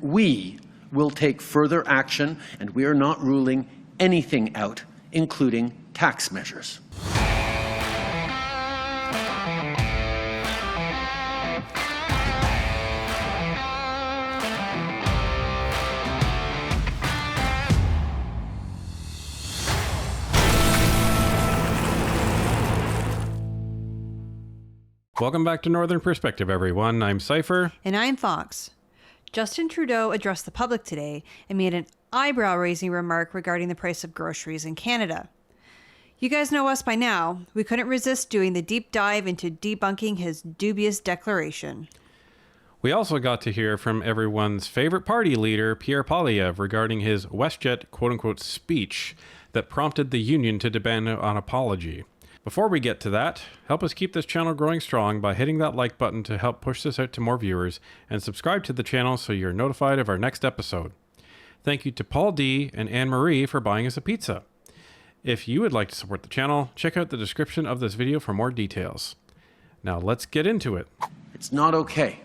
we will take further action, and we are not ruling anything out, including tax measures. Welcome back to Northern Perspective, everyone. I'm Cypher. And I'm Fox. Justin Trudeau addressed the public today and made an eyebrow-raising remark regarding the price of groceries in Canada. You guys know us by now. We couldn't resist doing the deep dive into debunking his dubious declaration. We also got to hear from everyone's favorite party leader, Pierre Poilievre, regarding his WestJet quote-unquote speech that prompted the union to demand an apology. Before we get to that, help us keep this channel growing strong by hitting that like button to help push this out to more viewers, and subscribe to the channel so you're notified of our next episode. Thank you to Paul D. and Anne-Marie for buying us a pizza. If you would like to support the channel, check out the description of this video for more details. Now let's get into it. It's not okay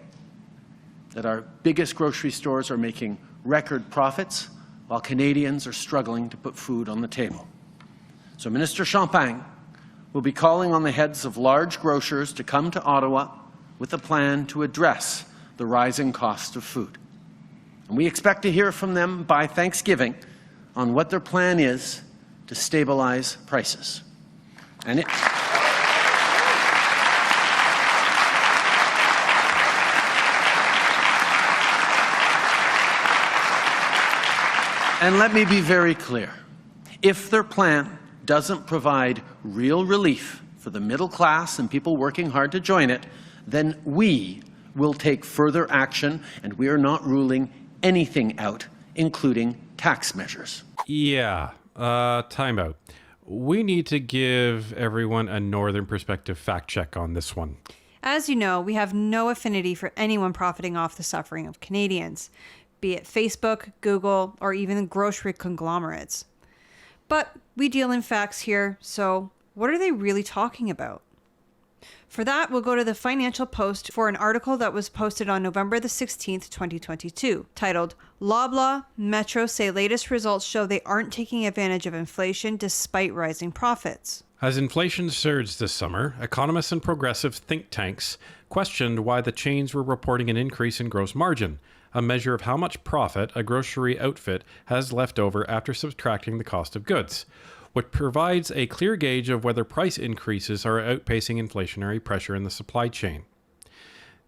that our biggest grocery stores are making record profits while Canadians are struggling to put food on the table. So Minister Champagne will be calling on the heads of large grocers to come to Ottawa with a plan to address the rising cost of food. And we expect to hear from them by Thanksgiving on what their plan is to stabilize prices. And let me be very clear. If their plan doesn't provide real relief for the middle class and people working hard to join it, then we will take further action, and we are not ruling anything out, including tax measures. Yeah, time out. We need to give everyone a Northern Perspective fact check on this one. As you know, we have no affinity for anyone profiting off the suffering of Canadians, be it Facebook, Google, or even the grocery conglomerates. But we deal in facts here, so what are they really talking about? For that, we'll go to the Financial Post for an article that was posted on November the 16th, 2022, titled, "Loblaw, Metro say latest results show they aren't taking advantage of inflation despite rising profits." As inflation surged this summer, economists and progressive think tanks questioned why the chains were reporting an increase in gross margin, a measure of how much profit a grocery outfit has left over after subtracting the cost of goods, which provides a clear gauge of whether price increases are outpacing inflationary pressure in the supply chain.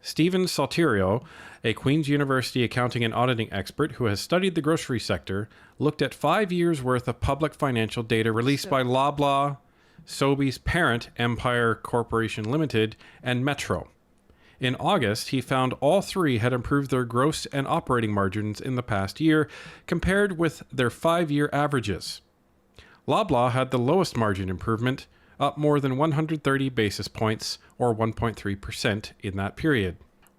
Stephen Salterio, a Queen's University accounting and auditing expert who has studied the grocery sector, looked at 5 years' worth of public financial data released by Loblaw, Sobeys' parent Empire Corporation Limited, and Metro. In August, he found all three had improved their gross and operating margins in the past year compared with their 5-year averages. Loblaw had the lowest margin improvement, up more than 130 basis points, or 1.3% in that period.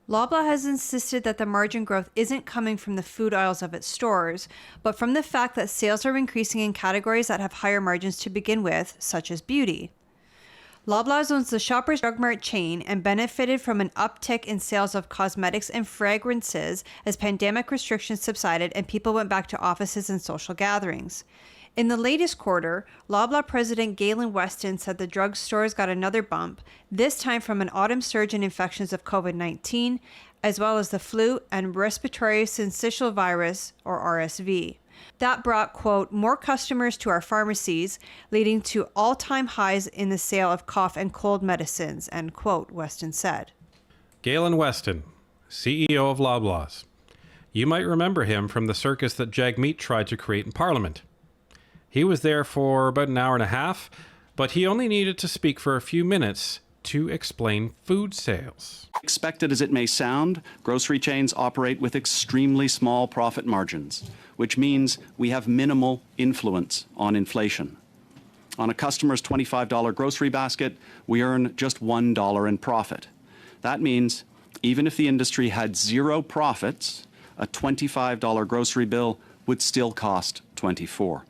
Loblaw has insisted that the margin growth isn't coming from the food aisles of its stores, but from the fact that sales are increasing in categories that have higher margins to begin with, such as beauty. Loblaw owns the Shoppers Drug Mart chain and benefited from an uptick in sales of cosmetics and fragrances as pandemic restrictions subsided and people went back to offices and social gatherings. In the latest quarter, Loblaw President Galen Weston said the drugstores got another bump, this time from an autumn surge in infections of COVID-19, as well as the flu and respiratory syncytial virus, or RSV. That brought, quote, more customers to our pharmacies, leading to all-time highs in the sale of cough and cold medicines, end quote, Weston said. Galen Weston, CEO of Loblaws. You might remember him from the circus that Jagmeet tried to create in Parliament. He was there for about an hour and a half, but he only needed to speak for a few minutes to explain food sales. Expected as it may sound, grocery chains operate with extremely small profit margins, which means we have minimal influence on inflation. On a customer's $25 grocery basket, we earn just $1 in profit. That means even if the industry had zero profits, a $25 grocery bill would still cost $24.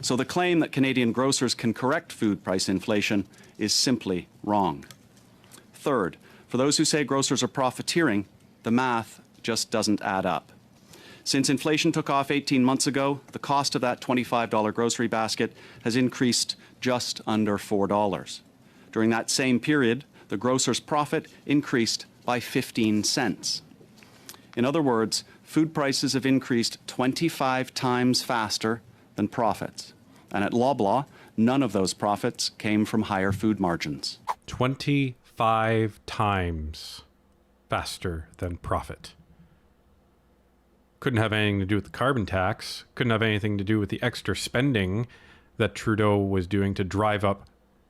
So the claim that Canadian grocers can correct food price inflation is simply wrong. Third, for those who say grocers are profiteering, the math just doesn't add up. Since inflation took off 18 months ago, the cost of that $25 grocery basket has increased just under $4. During that same period, the grocer's profit increased by 15 cents. In other words, food prices have increased 25 times faster than profits. And at Loblaw, none of those profits came from higher food margins. 25 times faster than profit. Couldn't have anything to do with the carbon tax. Couldn't have anything to do with the extra spending that Trudeau was doing to drive up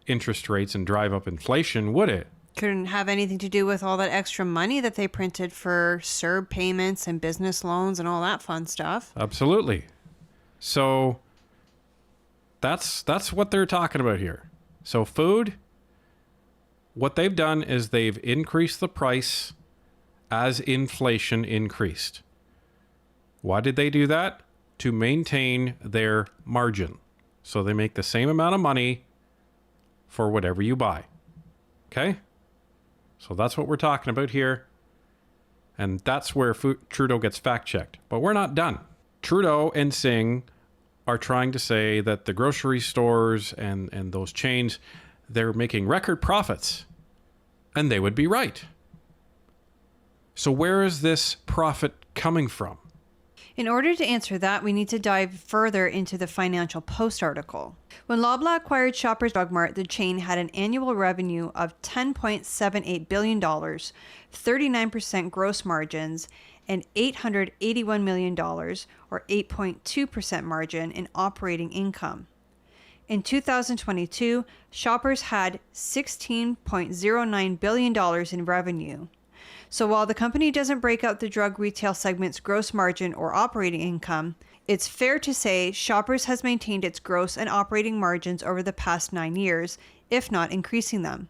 interest rates and drive up inflation, would it? Couldn't have anything to do with all that extra money that they printed for CERB payments and business loans and all that fun stuff. Absolutely. So that's what they're talking about here. So food, what they've done is they've increased the price as inflation increased. Why did they do that? To maintain their margin. So they make the same amount of money for whatever you buy. Okay? So that's what we're talking about here. And that's where Trudeau gets fact-checked. But we're not done. Trudeau and Singh are trying to say that the grocery stores and those chains, they're making record profits. And they would be right. So where is this profit coming from? In order to answer that, we need to dive further into the Financial Post article. When Loblaw acquired Shoppers Drug Mart, the chain had an annual revenue of $10.78 billion, 39% gross margins, and $881 million, or 8.2% margin, in operating income. In 2022, Shoppers had $16.09 billion in revenue. So while the company doesn't break out the drug retail segment's gross margin or operating income, it's fair to say Shoppers has maintained its gross and operating margins over the past 9 years, if not increasing them.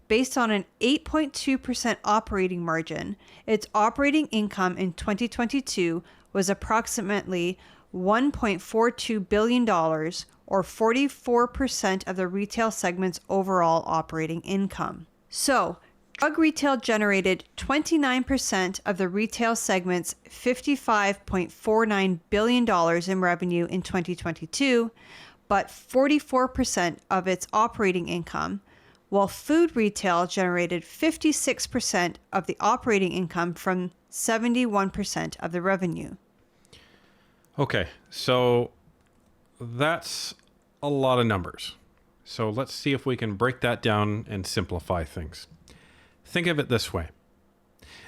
Based on an 8.2% operating margin, its operating income in 2022 was approximately $1.42 billion, or 44% of the retail segment's overall operating income. So, drug retail generated 29% of the retail segment's $55.49 billion in revenue in 2022, but 44% of its operating income, while food retail generated 56% of the operating income from 71% of the revenue. Okay, so that's a lot of numbers. So let's see if we can break that down and simplify things. Think of it this way.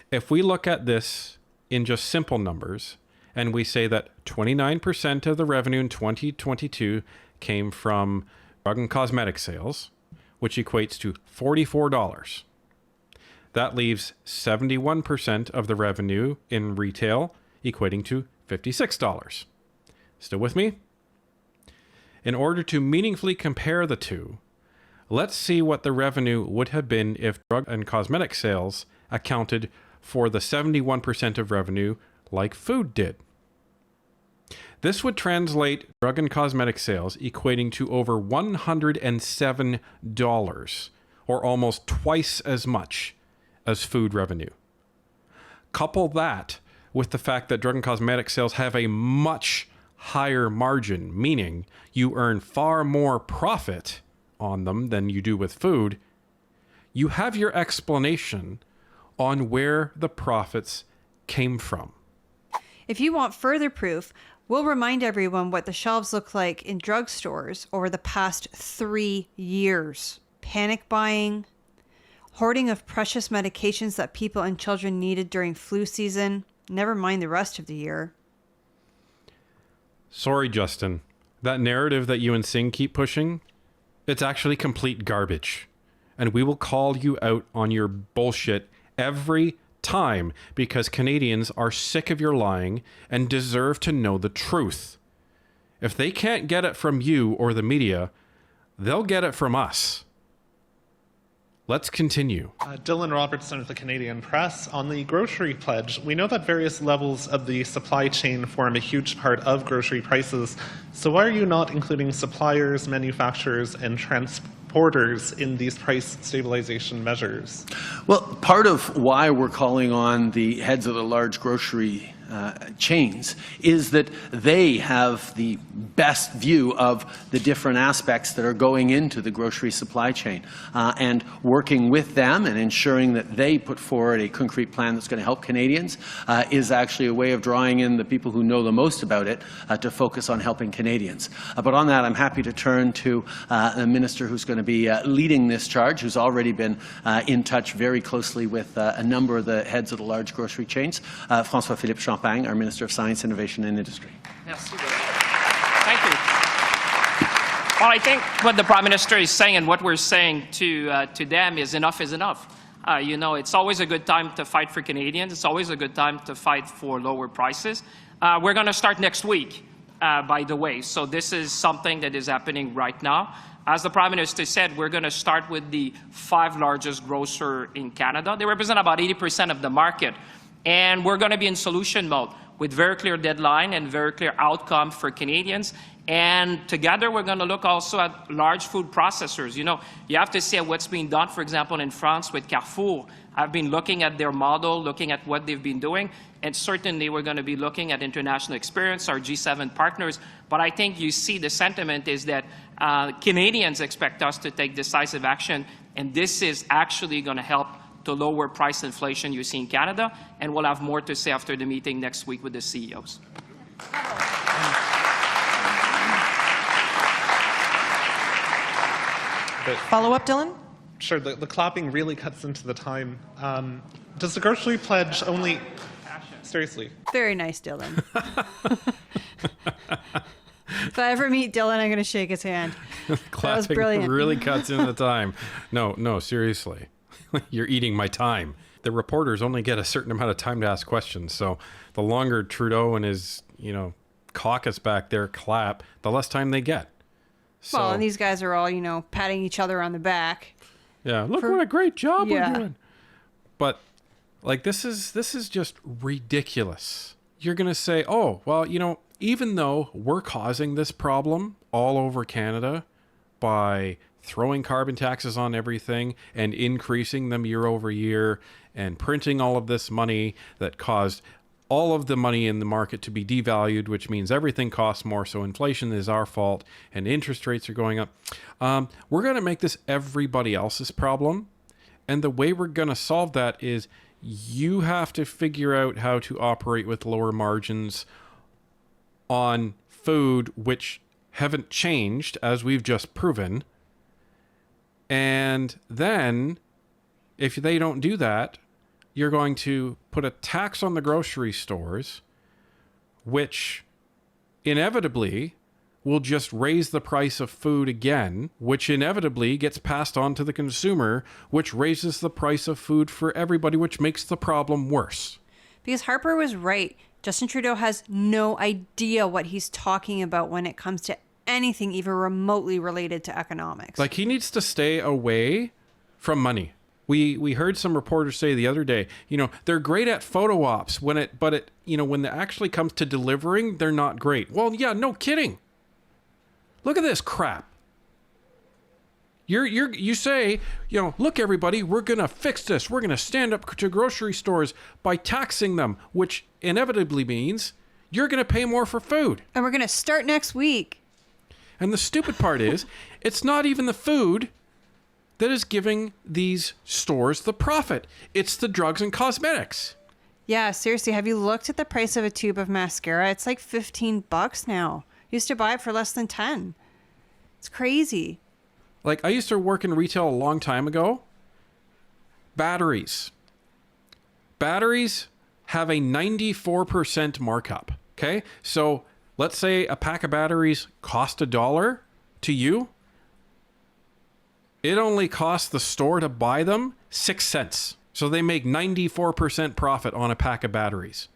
If we look at this in just simple numbers, and we say that 29% of the revenue in 2022 came from drug and cosmetic sales, which equates to $44. That leaves 71% of the revenue in retail, equating to $56. Still with me? In order to meaningfully compare the two, let's see what the revenue would have been if drug and cosmetic sales accounted for the 71% of revenue like food did. This would translate drug and cosmetic sales equating to over $107, or almost twice as much as food revenue. Couple that with the fact that drug and cosmetic sales have a much higher margin, meaning you earn far more profit on them than you do with food, you have your explanation on where the profits came from. If you want further proof, we'll remind everyone what the shelves look like in drugstores over the past 3 years. Panic buying, hoarding of precious medications that people and children needed during flu season, never mind the rest of the year. Sorry, Justin. That narrative that you and Singh keep pushing, it's actually complete garbage. And we will call you out on your bullshit every time because Canadians are sick of your lying and deserve to know the truth. If they can't get it from you or the media, they'll get it from us. Let's continue. Dylan Robertson of the Canadian Press. On the grocery pledge, we know that various levels of the supply chain form a huge part of grocery prices. So why are you not including suppliers, manufacturers, and transporters in these price stabilization measures? Well, part of why we're calling on the heads of the large grocery chains is that they have the best view of the different aspects that are going into the grocery supply chain. And working with them and ensuring that they put forward a concrete plan that's going to help Canadians is actually a way of drawing in the people who know the most about it to focus on helping Canadians. But on that, I'm happy to turn to the minister who's going to be leading this charge, who's already been in touch very closely with a number of the heads of the large grocery chains, François-Philippe Champagne, our Minister of Science, Innovation and Industry. Merci. Thank you. Well, I think what the Prime Minister is saying and what we're saying to them is enough is enough. You know, it's always a good time to fight for Canadians. It's always a good time to fight for lower prices. We're going to start next week, by the way. So this is something that is happening right now. As the Prime Minister said, we're going to start with the 5 largest grocers in Canada. They represent about 80% of the market. And we're going to be in solution mode with very clear deadline and very clear outcome for Canadians. And together, we're going to look also at large food processors. You know, you have to see what's being done, for example, in France with Carrefour. I've been looking at their model, looking at what they've been doing, and certainly we're going to be looking at international experience, our G7 partners. But I think you see the sentiment is that Canadians expect us to take decisive action, and this is actually going to help to lower price inflation you see in Canada, and we'll have more to say after the meeting next week with the CEOs. Follow-up, Dylan? Sure, the clapping really cuts into the time. Does the grocery pledge only... Seriously. Very nice, Dylan. If I ever meet Dylan, I'm going to shake his hand. That was brilliant. Really cuts into the time. No, seriously. You're eating my time. The reporters only get a certain amount of time to ask questions. So the longer Trudeau and his, caucus back there clap, the less time they get. So, Well, and these guys are all, patting each other on the back. yeah, look what a great job we're doing. But this is just ridiculous. You're going to say, oh, well, even though we're causing this problem all over Canada by throwing carbon taxes on everything and increasing them year over year and printing all of this money that caused all of the money in the market to be devalued, which means everything costs more, so inflation is our fault and interest rates are going up. We're going to make this everybody else's problem. And the way we're going to solve that is you have to figure out how to operate with lower margins on food, which haven't changed, as we've just proven. And then, if they don't do that, you're going to put a tax on the grocery stores, which inevitably will just raise the price of food again, which inevitably gets passed on to the consumer, which raises the price of food for everybody, which makes the problem worse. Because Harper was right. Justin Trudeau has no idea what he's talking about when it comes to anything even remotely related to economics. He needs to stay away from money. We heard some reporters say the other day, they're great at photo ops when it actually comes to delivering, they're not great. Well, yeah, no kidding. Look at this crap. You say, look everybody, we're going to fix this. We're going to stand up to grocery stores by taxing them, which inevitably means you're going to pay more for food. And we're going to start next week. And the stupid part is, it's not even the food that is giving these stores the profit. It's the drugs and cosmetics. Yeah, seriously, have you looked at the price of a tube of mascara? It's like $15 now. Used to buy it for less than 10. It's crazy. I used to work in retail a long time ago. Batteries. Batteries have a 94% markup. Okay? So let's say a pack of batteries cost $1 to you. It only costs the store to buy them 6 cents. So they make 94% profit on a pack of batteries.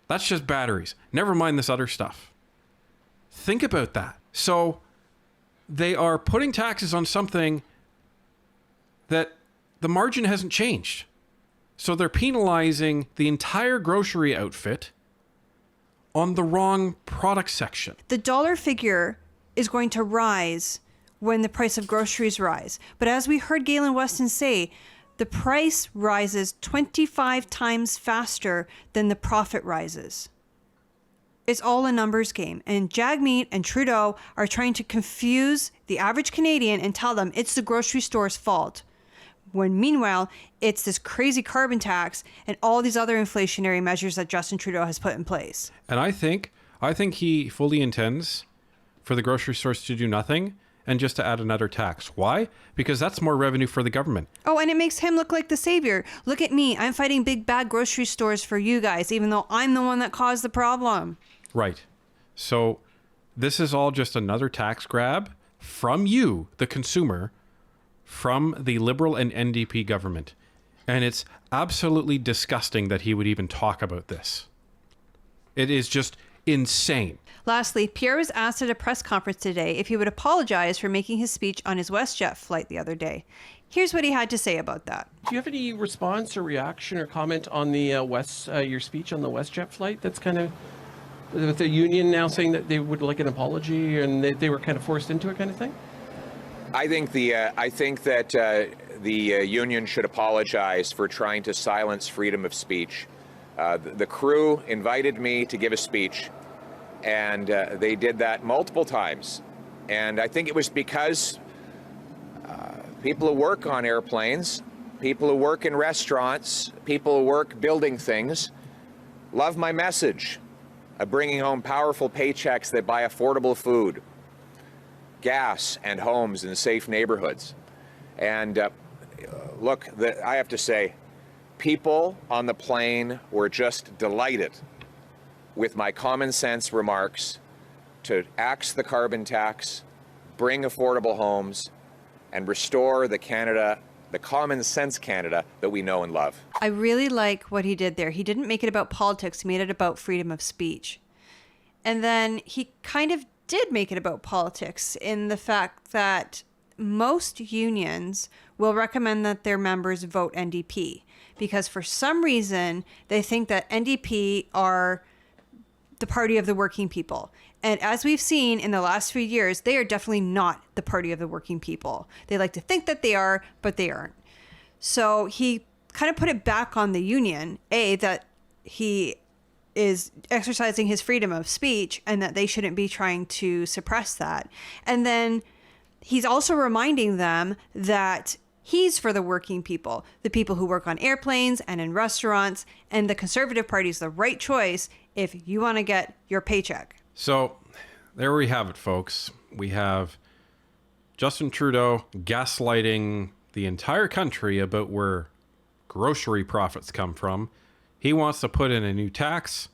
That's just batteries. Never mind this other stuff. Think about that. So they are putting taxes on something that the margin hasn't changed. So they're penalizing the entire grocery outfit on the wrong product section. The dollar figure is going to rise when the price of groceries rise. But as we heard Galen Weston say, the price rises 25 times faster than the profit rises. It's all a numbers game. And Jagmeet and Trudeau are trying to confuse the average Canadian and tell them it's the grocery store's fault. When meanwhile, it's this crazy carbon tax and all these other inflationary measures that Justin Trudeau has put in place. And I think he fully intends for the grocery stores to do nothing and just to add another tax. Why? Because that's more revenue for the government. Oh, and it makes him look like the savior. Look at me. I'm fighting big bad grocery stores for you guys, even though I'm the one that caused the problem. Right. So this is all just another tax grab from you, the consumer, from the Liberal and NDP government. And it's absolutely disgusting that he would even talk about this. It is just insane. Lastly, Pierre was asked at a press conference today if he would apologize for making his speech on his WestJet flight the other day. Here's what he had to say about that. Do you have any response or reaction or comment on the your speech on the WestJet flight? That's kind of with the union now saying that they would like an apology and they were kind of forced into it, kind of thing. I think that the union should apologize for trying to silence freedom of speech. The crew invited me to give a speech, and they did that multiple times. And I think it was because people who work on airplanes, people who work in restaurants, people who work building things, love my message of bringing home powerful paychecks that buy affordable food, gas, and homes in safe neighborhoods. And look, I have to say, people on the plane were just delighted with my common sense remarks to axe the carbon tax, bring affordable homes, and restore the common sense Canada that we know and love. I really like what he did there. He didn't make it about politics. He made it about freedom of speech. And then he kind of did make it about politics in the fact that most unions will recommend that their members vote NDP because for some reason they think that NDP are the party of the working people. And as we've seen in the last few years, they are definitely not the party of the working people. They like to think that they are, but they aren't. So he kind of put it back on the union, that he is exercising his freedom of speech and that they shouldn't be trying to suppress that. And then he's also reminding them that he's for the working people, the people who work on airplanes and in restaurants, and the Conservative Party is the right choice if you want to get your paycheck. So there we have it, folks. We have Justin Trudeau gaslighting the entire country about where grocery profits come from. He wants to put in a new tax,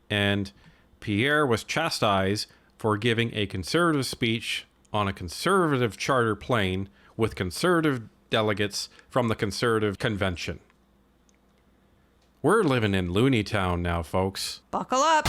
and Pierre was chastised for giving a conservative speech on a conservative charter plane with conservative delegates from the Conservative Convention. We're living in Looney Town now, folks. Buckle up.